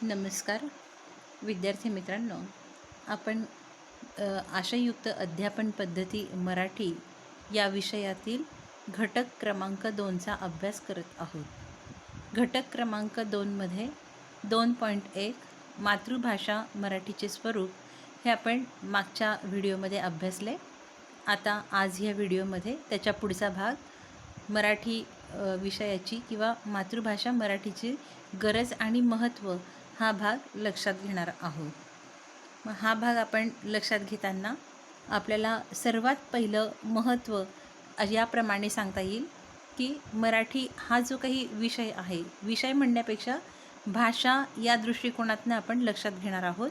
नमस्कार विद्यार्थी मित्रांनो, आपण आशययुक्त अध्यापन पद्धती मराठी या विषयातील घटक क्रमांक 2चा अभ्यास करत आहोत. घटक क्रमांक 2मध्ये 2.1 मातृभाषा मराठीचे स्वरूप हे आपण मागच्या व्हिडिओमध्ये अभ्यासले. आता आज ह्या व्हिडिओमध्ये त्याच्या पुढचा भाग मराठी विषयाची किंवा मातृभाषा मराठीची गरज आणि महत्त्व हा भाग लक्षात घेणार आहोत. मग हा भाग आपण लक्षात घेताना आपल्याला सर्वात पहिलं महत्त्व याप्रमाणे सांगता येईल की मराठी हा जो काही विषय आहे, विषय म्हणण्यापेक्षा भाषा या दृष्टिकोनातून आपण लक्षात घेणार आहोत.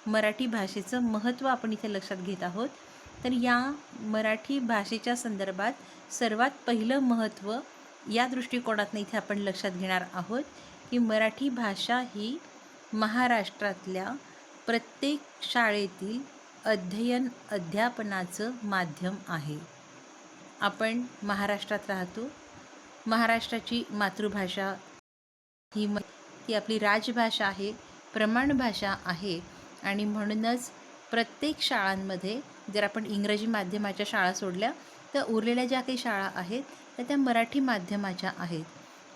मराठी भाषेचं महत्त्व आपण इथे लक्षात घेत आहोत. तर या मराठी भाषेच्या संदर्भात सर्वात पहिलं महत्त्व या दृष्टिकोनातून इथे आपण लक्षात घेणार आहोत की मराठी भाषा ही महाराष्ट्रातल्या प्रत्येक शाळेतील अध्यापनाचं माध्यम आहे. आपण महाराष्ट्रात राहतो. महाराष्ट्राची मातृभाषा ही आपली राजभाषा आहे, प्रमाणभाषा आहे आणि म्हणूनच प्रत्येक शाळांमध्ये जर आपण इंग्रजी माध्यमाच्या शाळा सोडल्या तर उरलेल्या ज्या काही शाळा आहेत तर त्या मराठी माध्यमाच्या आहेत.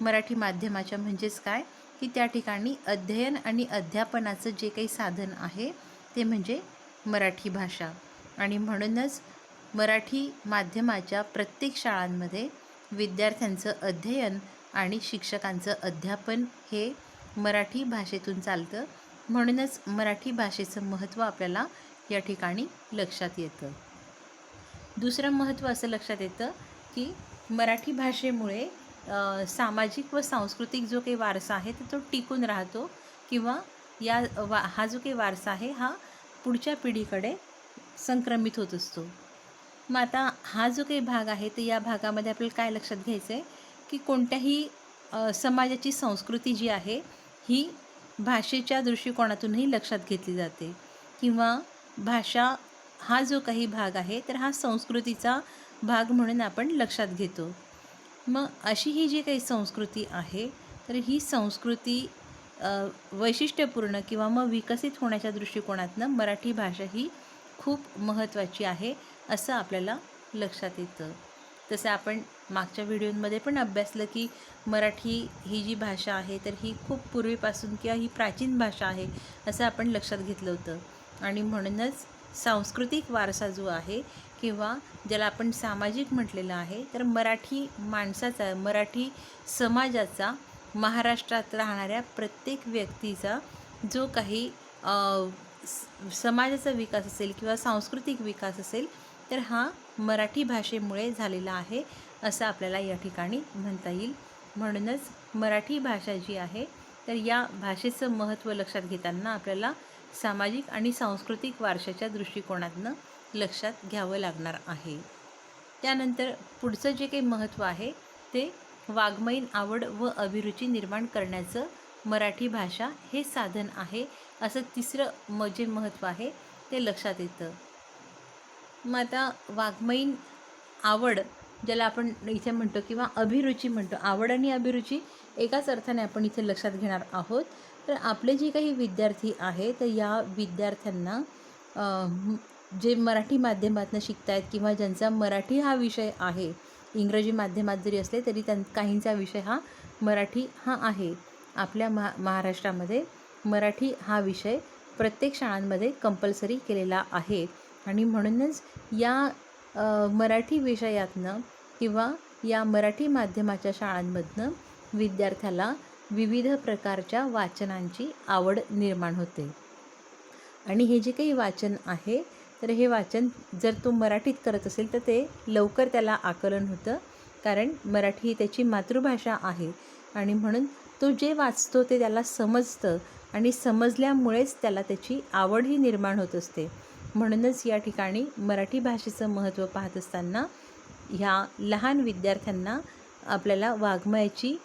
मराठी माध्यमाच्या म्हणजेच काय की त्या ठिकाणी अध्ययन आणि अध्यापनाचं जे काही साधन आहे ते म्हणजे मराठी भाषा आणि म्हणूनच मराठी माध्यमाच्या प्रत्येक शाळांमध्ये विद्यार्थ्यांचं अध्ययन आणि शिक्षकांचं अध्यापन हे मराठी भाषेतून चालतं. म्हणूनच मराठी भाषेचं महत्त्व आपल्याला या ठिकाणी लक्षात येतं. दुसरं महत्त्व असं लक्षात येतं की मराठी भाषेमुळे सामाजिक व सांस्कृतिक जो काही वारसा आहे तर तो टिकून राहतो किंवा हा जो काही वारसा आहे हा पुढच्या पिढीकडे संक्रमित होत असतो. मग आता हा जो काही भाग आहे तर या भागामध्ये आपल्याला काय लक्षात घ्यायचं आहे की कोणत्याही समाजाची संस्कृती जी आहे ही भाषेच्या दृष्टिकोनातूनही लक्षात घेतली जाते किंवा भाषा हा जो काही भाग आहे तर हा संस्कृतीचा भाग म्हणून आपण लक्षात घेतो. मग अशी ही जी काही संस्कृती आहे तर ही संस्कृती वैशिष्ट्यपूर्ण किंवा मग विकसित होण्याच्या दृष्टिकोनातनं मराठी भाषा ही खूप महत्त्वाची आहे असं आपल्याला लक्षात येतं. तसं आपण मागच्या व्हिडिओमध्ये पण अभ्यासलं की मराठी ही जी भाषा आहे तर ही खूप पूर्वीपासून किंवा ही प्राचीन भाषा आहे असं आपण लक्षात घेतलं होतं आणि म्हणूनच सांस्कृतिक वारसा जो आहे किंवा ज्याला आपण सामाजिक म्हटलेलं आहे तर मराठी माणसाचा, मराठी समाजाचा, महाराष्ट्रात राहणाऱ्या प्रत्येक व्यक्तीचा जो काही समाजाचा विकास असेल किंवा सांस्कृतिक विकास असेल तर हा मराठी भाषेमुळे झालेला आहे असं आपल्याला या ठिकाणी म्हणता येईल. म्हणूनच मराठी भाषा जी आहे तर या भाषेचं महत्त्व लक्षात घेताना आपल्याला सामाजिक आणि सांस्कृतिक वारशाच्या दृष्टिकोनातनं लक्षात घ्यावं लागणार आहे. त्यानंतर पुढचं जे काही महत्त्व आहे ते वाङ्मयीन आवड व अभिरुची निर्माण करण्याचं मराठी भाषा हे साधन आहे असं तिसरं जे महत्त्व आहे ते लक्षात येतं. मग आता वाङ्मयीन आवड ज्याला आपण इथे म्हणतो किंवा अभिरुची म्हणतो, आवड आणि अभिरुची एकाच अर्थाने आपण इथे लक्षात घेणार आहोत. तर आपले जे काही विद्यार्थी आहे तर या विद्यार्थ्यांना जे मराठी माध्यमातून शिकत आहेत किंवा ज्यांचा मराठी हा विषय आहे, इंग्रजी माध्यमात जरी असले तरी काहींचा विषय हा मराठी हा आहे. आपल्या महाराष्ट्रामध्ये मराठी हा विषय प्रत्येक शाळांमध्ये कंपल्सरी केलेला आहे आणि म्हणूनच या मराठी विषयातनं किंवा या मराठी माध्यमाच्या शाळांमधनं विद्यार्थ्याला विविध प्रकारच्या वाचनांची आवड निर्माण होते आणि हे जे काही वाचन आहे तर हे वाचन जर तो मराठीत करत असेल तर ते लवकर त्याला आकलन होतं कारण मराठी ही त्याची मातृभाषा आहे आणि म्हणून तो जे वाचतो ते त्याला समजतं आणि समजल्यामुळेच त्याला त्याची आवडही निर्माण होत असते. म्हणूनच या ठिकाणी मराठी भाषेचं महत्त्व पाहत असताना ह्या लहान विद्यार्थ्यांना आपल्याला वाङ्मयाची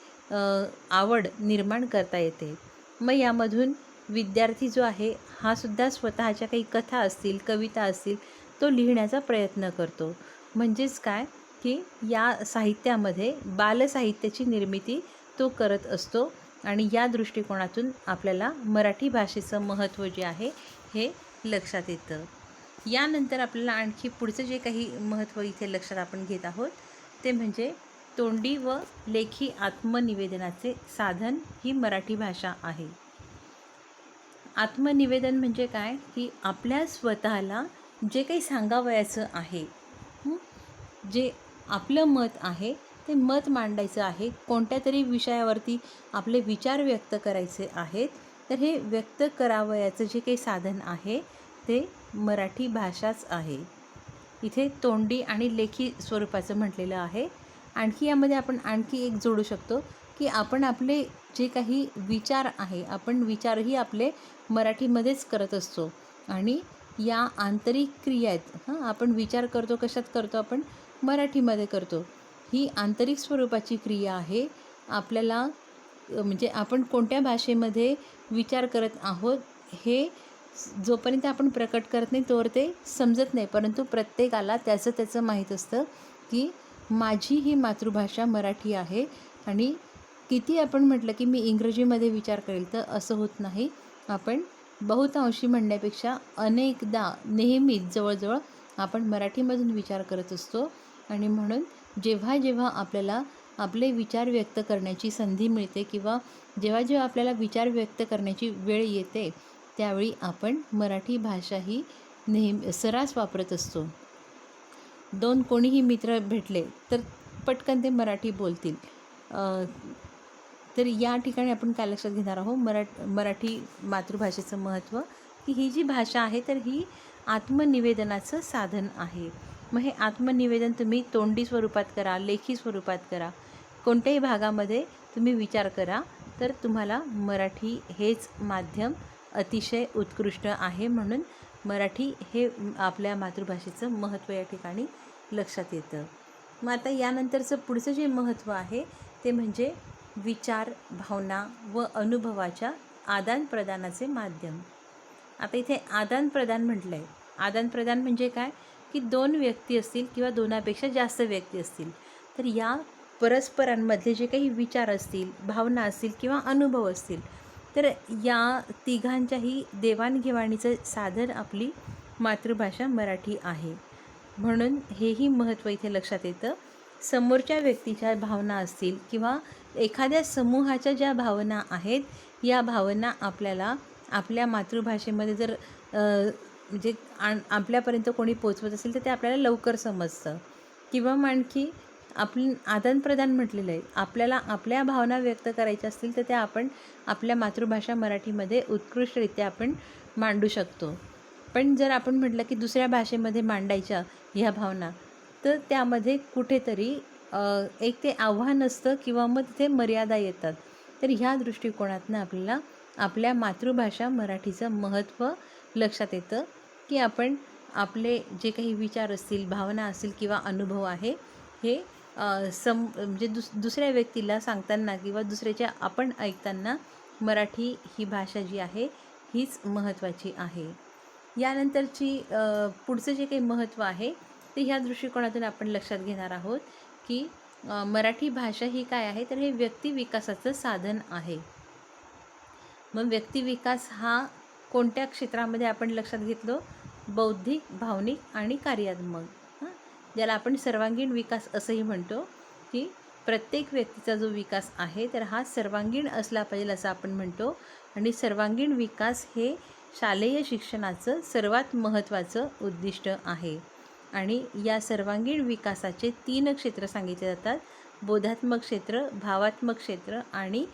आवड निर्माण करता येते. मग यामधून विद्यार्थी जो आहे हा सुद्धा स्वतःच्या काही कथा असतील, कविता असतील तो लिहिण्याचा प्रयत्न करतो. म्हणजेच काय की या साहित्यामध्ये बालसाहित्याची निर्मिती तो करत असतो आणि या दृष्टिकोनातून आपल्याला मराठी भाषेचं महत्त्व जे आहे हे लक्षात येतं. यानंतर आपल्याला आणखी पुढचं जे काही महत्त्व इथे लक्षात आपण घेत आहोत ते म्हणजे तोंडी व लेखी आत्मनिवेदनाचे साधन ही मराठी भाषा आहे. आत्मनिवेदन म्हणजे काय, की आपल्या स्वतःला जे काही सांगावयाचं आहे, जे आपलं मत आहे ते मत मांडायचं आहे, कोणत्या तरी विषयावरती आपले विचार व्यक्त करायचे आहेत, तर हे व्यक्त करावयाचं जे काही साधन आहे ते मराठी भाषाच आहे. इथे तोंडी आणि लेखी स्वरूपाचं म्हटलेलं आहे. आणखी यामध्ये आपण आणखी एक जोडू शकतो की आपण आपले जे काही विचार आहे, आपण विचारही आपले मराठीमध्येच करत असतो आणि या आंतरिक क्रिया आहेत. आपण विचार करतो कशात करतो, आपण मराठीमध्ये करतो. ही आंतरिक स्वरूपाची क्रिया आहे. आपल्याला म्हणजे आपण कोणत्या भाषेमध्ये विचार करत आहोत हे जोपर्यंत आपण प्रकट करत नाही तोवर ते समजत नाही, परंतु प्रत्येकाला त्याचं माहीत असतं की माझी ही मातृभाषा मराठी आहे आणि किती आपण म्हटलं की मी इंग्रजीमध्ये विचार करेल तर असं होत नाही. आपण बहुतांशी म्हणण्यापेक्षा अनेकदा नेहमीच जवळजवळ आपण मराठीमधून विचार करत असतो आणि म्हणून जेव्हा जेव्हा आपल्याला आपले विचार व्यक्त करण्याची संधी मिळते किंवा जेव्हा जेव्हा आपल्याला विचार व्यक्त करण्याची वेळ येते त्यावेळी आपण मराठी भाषा ही नेहमी सर्रास वापरत असतो. दोन कोणीही मित्र भेटले तर पटकन ते मराठी बोलतील. तर या ठिकाणी आपण काय लक्षात घेणार आहोत, मराठी मातृभाषेचं महत्त्व, की ही जी भाषा आहे तर ही आत्मनिवेदनाचं साधन आहे. मग हे आत्मनिवेदन तुम्ही तोंडी स्वरूपात करा, लेखी स्वरूपात करा, कोणत्याही भागामध्ये तुम्ही विचार करा, तर तुम्हाला मराठी हेच माध्यम अतिशय उत्कृष्ट आहे. म्हणून मराठी हे आपल्या मातृभाषेचं महत्त्व या ठिकाणी लक्षात येतं. मग आता यानंतरचं पुढचं जे महत्त्व आहे ते म्हणजे विचार, भावना व अनुभवाच्या आदानप्रदानाचे माध्यम. आता इथे आदानप्रदान म्हटलं आहे. आदानप्रदान म्हणजे काय, की दोन व्यक्ती असतील किंवा दोनापेक्षा जास्त व्यक्ती असतील तर या परस्परांमधले जे काही विचार असतील, भावना असतील किंवा अनुभव असतील तर या तिघांच्याही देवाणघेवाणीचं साधन आपली मातृभाषा मराठी आहे. म्हणून हेही महत्त्व इथे लक्षात येतं. समोरच्या व्यक्तीच्या भावना असतील किंवा एखाद्या समूहाच्या ज्या भावना आहेत या भावना आपल्याला आपल्या मातृभाषेमध्ये जर म्हणजे आपल्यापर्यंत कोणी पोचवत असेल तर ते आपल्याला लवकर समजतं. किंवा आणखी आपण आदानप्रदान म्हटलेलं आहे, आपल्याला आपल्या भावना व्यक्त करायच्या असतील तर त्या आपण आपल्या मातृभाषा मराठीमध्ये उत्कृष्टरित्या आपण मांडू शकतो. पण जर आपण म्हटलं की दुसऱ्या भाषेमध्ये मांडायच्या ह्या भावना तर त्यामध्ये कुठेतरी एक ते आव्हान असतं किंवा मग तिथे मर्यादा येतात. तर ह्या दृष्टिकोनातून आपल्याला आपल्या मातृभाषा मराठीचं महत्त्व लक्षात येतं की आपण आपले जे काही विचार असतील, भावना असतील किंवा अनुभव आहे हे म्हणजे दुसऱ्या व्यक्तीला सांगताना किंवा दुसऱ्याच्या आपण ऐकताना मराठी ही भाषा जी आहे हीच महत्त्वाची आहे. यानंतरची पुढचं जे काही महत्त्व आहे ते ह्या दृष्टिकोनातून आपण लक्षात घेणार आहोत की मराठी भाषा ही काय आहे, तर हे व्यक्तिविकासाचं साधन आहे. मग व्यक्तिविकास हा कोणत्या क्षेत्रामध्ये आपण लक्षात घेतलो, बौद्धिक, भावनिक आणि कार्यात्मक, ज्याला आपण सर्वांगीण विकास असंही म्हणतो, की प्रत्येक व्यक्तीचा जो विकास आहे तर हा सर्वांगीण असला पाहिजे असं आपण म्हणतो. आणि सर्वांगीण विकास हे शालेय शिक्षणाचं सर्वात महत्त्वाचं उद्दिष्ट आहे. आणि या सर्वांगीण विकासाचे 3 क्षेत्र सांगितले जातात, बोधात्मक क्षेत्र, भावात्मक क्षेत्र आणि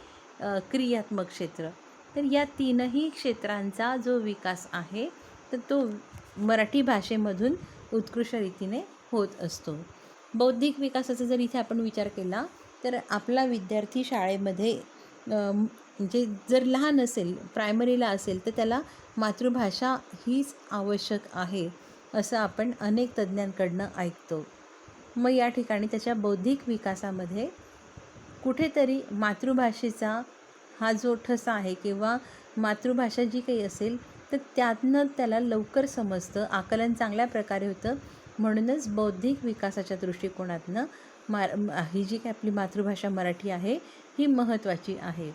क्रियात्मक क्षेत्र. तर या 3ही क्षेत्रांचा जो विकास आहे तर तो मराठी भाषेमधून उत्कृष्ट रीतीने होत असतो. बौद्धिक विकासाचा जर इथे आपण विचार केला तर आपला विद्यार्थी शाळेमध्ये म्हणजे जर लहान असेल, प्रायमरीला असेल तर त्याला मातृभाषा हीच आवश्यक आहे असं आपण अनेक तज्ज्ञांकडनं ऐकतो. मग या ठिकाणी त्याच्या बौद्धिक विकासामध्ये कुठेतरी मातृभाषेचा हा जो ठसा आहे किंवा मातृभाषा जी काही असेल तर त्यातनं त्याला लवकर समजतं, आकलन चांगल्या प्रकारे होतं. म्हणूनच बौद्धिक विकासाच्या दृष्टिकोनातनं ही जी काही आपली मातृभाषा मराठी आहे ही महत्त्वाची आहे.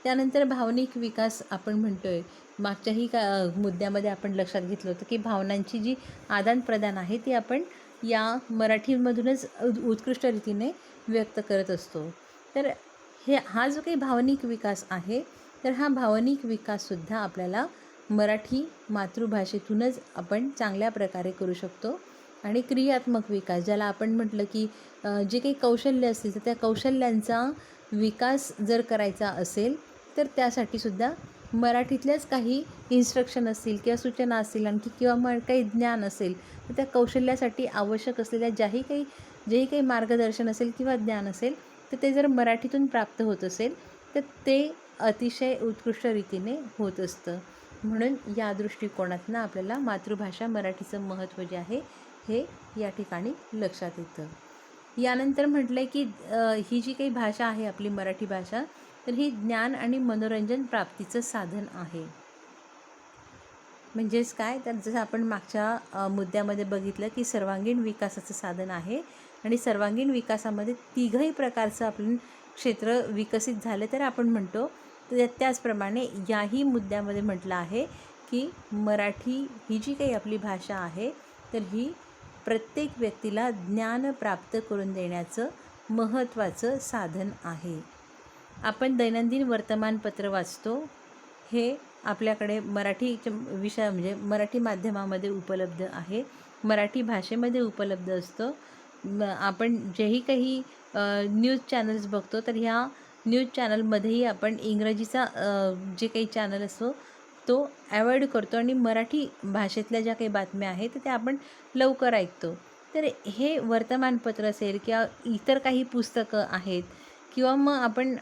त्यानंतर भावनिक विकास आपण म्हणतोय, मागच्याही मुद्द्यामध्ये आपण लक्षात घेतलं होतं की भावनांची जी आदानप्रदान आहे ती आपण या मराठीमधूनच उत्कृष्ट रीतीने व्यक्त करत असतो. तर हा जो काही भावनिक विकास आहे, तर हा भावनिक विकाससुद्धा आपल्याला मराठी मातृभाषेतूनच आपण चांगल्या प्रकारे करू शकतो. आणि क्रियात्मक विकास ज्याला आपण म्हटलं की जे काही कौशल्य असतील तर त्या कौशल्यांचा विकास जर करायचा असेल तर त्यासाठीसुद्धा मराठीतल्याच काही इन्स्ट्रक्शन असतील किंवा सूचना असतील आणखी किंवा मग काही ज्ञान असेल तर त्या कौशल्यासाठी आवश्यक असलेल्या जेही काही मार्गदर्शन असेल किंवा ज्ञान असेल तर ते जर मराठीतून प्राप्त होत असेल तर ते अतिशय उत्कृष्ट रीतीने होत असतं. म्हणून या दृष्टिकोनातून आपल्याला मातृभाषा मराठीचं महत्त्व जे आहे हे या ठिकाणी लक्षात येतं. यानंतर म्हटलं आहे की ही जी काही भाषा आहे आपली मराठी भाषा, तर ही ज्ञान आणि मनोरंजन प्राप्तीचं साधन आहे. म्हणजेच काय, तर जसं आपण मागच्या मुद्द्यामध्ये बघितलं की सर्वांगीण विकासाचं साधन आहे आणि सर्वांगीण विकासामध्ये तिघही प्रकारचं आपण क्षेत्र विकसित झाले तर आपण म्हणतो. तर त्याचप्रमाणे याही मुद्द्यामध्ये म्हटलं आहे की मराठी ही जी काही आपली भाषा आहे तर ही प्रत्येक व्यक्तीला ज्ञान प्राप्त करून देण्याचं महत्त्वाचं साधन आहे. आपण दैनंदिन वर्तमानपत्र वाचतो, हे आपल्याकडे मराठी विषय म्हणजे मराठी माध्यमामध्ये उपलब्ध आहे, मराठी भाषेमध्ये उपलब्ध असतं. आपण जेही काही न्यूज चॅनल्स बघतो तर ह्या न्यूज चॅनलमध्येही आपण इंग्रजीचा जे काही चॅनल असतो तो ॲवॉइड करतो आणि मराठी भाषेतल्या ज्या काही बातम्या आहेत त्या आपण लवकर ऐकतो. तर हे वर्तमानपत्र असेल किंवा इतर काही पुस्तकं आहेत किंवा मग आपण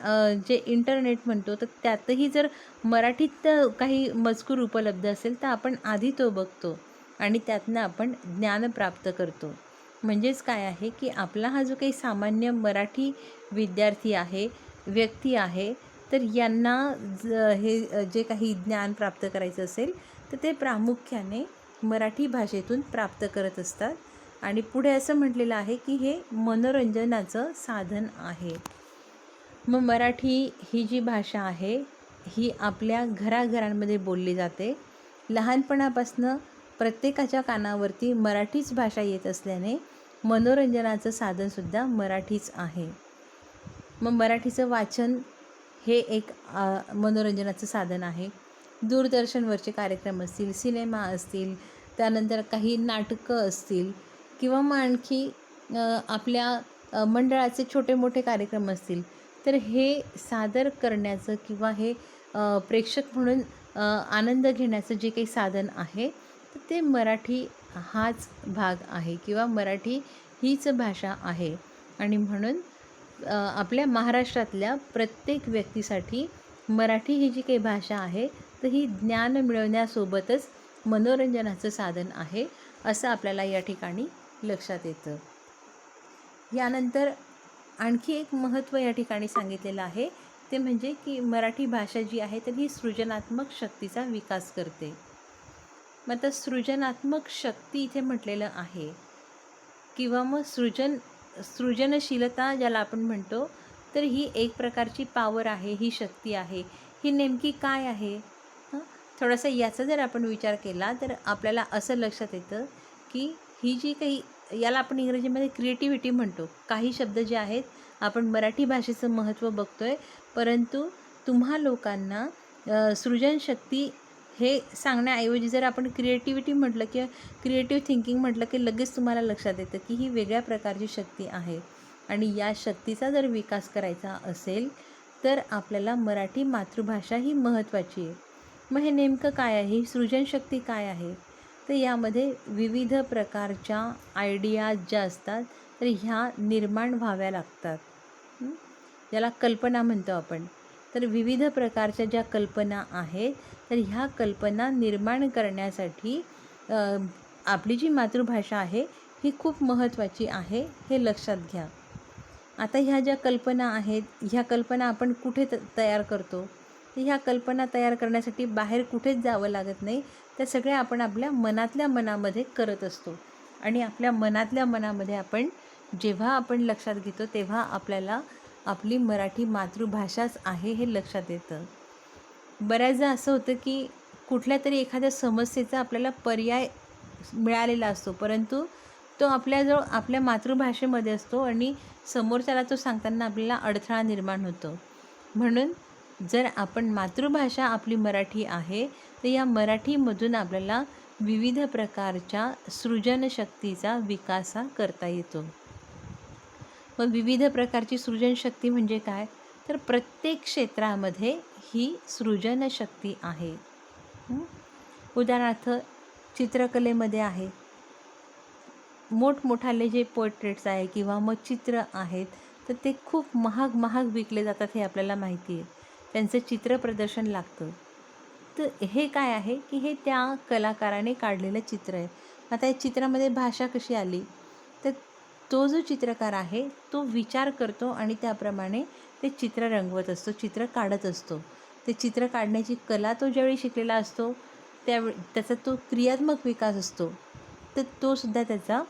जे इंटरनेट म्हणतो तर त्यातही जर मराठीत काही मजकूर उपलब्ध असेल तर आपण आधी तो बघतो आणि त्यातनं आपण ज्ञान प्राप्त करतो. म्हणजेच काय आहे की आपला हा जो काही सामान्य मराठी विद्यार्थी आहे, व्यक्ती आहे, तर यांना हे जे काही ज्ञान प्राप्त करायचं असेल तर ते प्रामुख्याने मराठी भाषेतून प्राप्त करत असतात. आणि पुढे असं म्हटलेलं आहे की हे मनोरंजनाचं साधन आहे. मग मराठी ही जी भाषा आहे ही आपल्या घराघरांमध्ये बोलली जाते. लहानपणापासून प्रत्येकाच्या कानावरती मराठीच भाषा येत असल्याने मनोरंजनाचं साधनसुद्धा मराठीच आहे. मग मराठीचं वाचन हे एक मनोरंजनाचं साधन आहे. दूरदर्शनवरचे कार्यक्रम असतील, सिनेमा असतील, त्यानंतर काही नाटकं असतील किंवा मग आणखी आपल्या मंडळाचे छोटे मोठे कार्यक्रम असतील तर हे सादर करण्याचं किंवा हे प्रेक्षक म्हणून आनंद घेण्याचं जे काही साधन आहे तर ते मराठी हाच भाग आहे किंवा मराठी हीच भाषा आहे. आणि म्हणून आपल्या महाराष्ट्रातल्या प्रत्येक व्यक्तीसाठी मराठी ही जी काही भाषा आहे तर ही ज्ञान मिळवण्यासोबतच मनोरंजनाचं साधन आहे असं आपल्याला या ठिकाणी लक्षात येतं. यानंतर आणखी एक महत्त्व या ठिकाणी सांगितलेलं आहे ते म्हणजे की मराठी भाषा जी आहे तर ही सृजनात्मक शक्तीचा विकास करते. मग आता सृजनात्मक शक्ती इथे म्हटलेलं आहे किंवा मग सृजनशीलता ज्याला आपण म्हणतो तर ही एक प्रकारची पॉवर आहे, ही शक्ती आहे. ही नेमकी काय आहे? थोडासा याचा जर आपण विचार केला तर आपल्याला असं लक्षात येतं की ही जी काही याला आपण इंग्रजीमध्ये क्रिएटिव्हिटी म्हणतो. काही शब्द जे आहेत आपण मराठी भाषेचं महत्त्व बघतोय, परंतु तुम्हा लोकांना सृजनशक्ती हे सांगण्याऐवजी जर आपण क्रिएटिव्हिटी म्हटलं किंवा क्रिएटिव्ह थिंकिंग म्हटलं की लगेच तुम्हाला लक्षात येतं की ही वेगळ्या प्रकारची शक्ती आहे. आणि या शक्तीचा जर विकास करायचा असेल तर आपल्याला मराठी मातृभाषा ही महत्त्वाची आहे. मग हे नेमकं काय आहे, ही सृजनशक्ती काय आहे? तर यामध्ये विविध प्रकारच्या आयडियाज ज्या असतात तर ह्या निर्माण व्हाव्या लागतात. ज्याला कल्पना म्हणतो आपण. तर विविध प्रकारच्या ज्या कल्पना आहेत तर ह्या कल्पना निर्माण करण्यासाठी आपली जी मातृभाषा आहे ही खूप महत्त्वाची आहे, हे लक्षात घ्या. आता ह्या ज्या कल्पना आहेत ह्या कल्पना आपण कुठे तयार करतो? तर ह्या कल्पना तयार करण्यासाठी बाहेर कुठेच जावं लागत नाही. त्या सगळ्या आपण आपल्या मनातल्या मनामध्ये करत असतो. आणि आपल्या मनातल्या मनामध्ये आपण जेव्हा आपण लक्षात घेतो तेव्हा आपल्याला आपली मराठी मातृभाषाच आहे हे लक्षात येतं. बऱ्याचदा असं होतं की कुठल्या तरी एखाद्या समस्येचा आपल्याला पर्याय मिळालेला असतो, परंतु तो आपल्याजवळ आपल्या मातृभाषेमध्ये असतो आणि समोरच्याला तो सांगताना आपल्याला अडथळा निर्माण होतो. म्हणून जर आपण मातृभाषा आपली मराठी आहे, तर या मराठीमधून आपल्याला विविध प्रकारच्या सृजनशक्तीचा विकास हा करता येतो. मग विविध प्रकारची सृजनशक्ती म्हणजे काय? तर प्रत्येक क्षेत्रामध्ये ही सृजनशक्ती आहे. उदाहरणार्थ चित्रकलेमध्ये आहे. मोठमोठाले जे पोर्ट्रेट्स आहे किंवा मग चित्र आहेत, तर ते खूप महाग विकले जातात हे आपल्याला माहिती आहे. त्यांचं चित्र प्रदर्शन लागतं. तर हे काय आहे की हे त्या कलाकाराने काढलेलं चित्र आहे. आता या चित्रामध्ये भाषा कशी आली? तर तो जो चित्रकार आहे तो विचार करतो आणि त्याप्रमाणे ते चित्र रंगवत असतो, चित्र काढत असतो. ते चित्र काढण्याची कला तो ज्यावेळी शिकलेला असतो त्याचा तो क्रियात्मक विकास असतो, तर तो सुद्धा त्याचा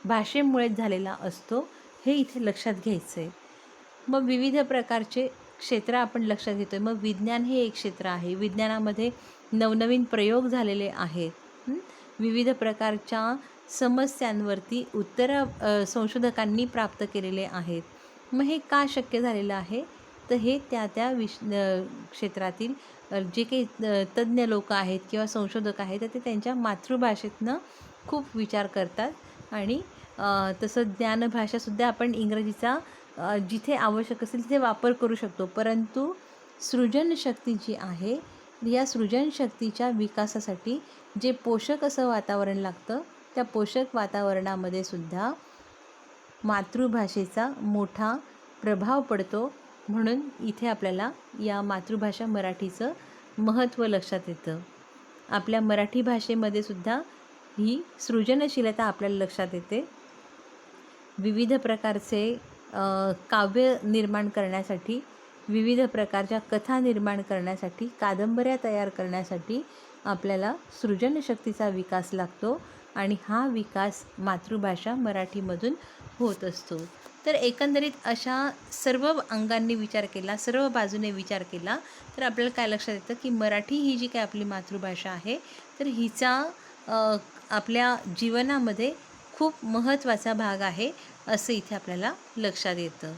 भाषेमुळेच झालेला असतो, हे इथे लक्षात घ्यायचं आहे. मग विविध प्रकारचे क्षेत्र आपण लक्षात घेतो आहे. मग विज्ञान हे एक क्षेत्र आहे. विज्ञानामध्ये नवनवीन प्रयोग झालेले आहेत. विविध प्रकारच्या समस्यांवरती उत्तरं संशोधकांनी प्राप्त केलेले आहेत. मग हे का शक्य झालेलं आहे? तर हे त्या क्षेत्रातील जे काही तज्ज्ञ लोक आहेत किंवा संशोधक आहेत, तर ते त्यांच्या मातृभाषेतनं खूप विचार करतात आणि तसं ज्ञानभाषासुद्धा आपण इंग्रजीचा जिथे आवश्यक असेल तिथे वापर करू शकतो. परंतु सृजनशक्ती जी आहे, या सृजनशक्तीच्या विकासासाठी जे पोषक असं वातावरण लागतं, त्या पोषक वातावरणामध्ये सुद्धा मातृभाषेचा मोठा प्रभाव पडतो. म्हणून इथे आपल्याला या मातृभाषा मराठीचं महत्त्व लक्षात येतं. आपल्या मराठी भाषेमध्ये सुद्धा ही सृजनशीलता आपल्याला लक्षात येते. विविध प्रकारचे काव्य निर्माण करण्यासाठी, विविध प्रकारच्या कथा निर्माण करण्यासाठी, कादंबऱ्या तयार करण्यासाठी आपल्याला सृजनशक्तीचा विकास लागतो आणि हा विकास मातृभाषा मराठीमधून होत असतो. तर एकंदरीत अशा सर्व अंगांनी विचार केला, सर्व बाजूने विचार केला, तर आपल्याला काय लक्षात येतं की मराठी ही जी काही आपली मातृभाषा आहे, तर हिचा आपल्या जीवनामध्ये खूप महत्त्वाचा भाग आहे, असं इथे आपल्याला लक्षात येतं.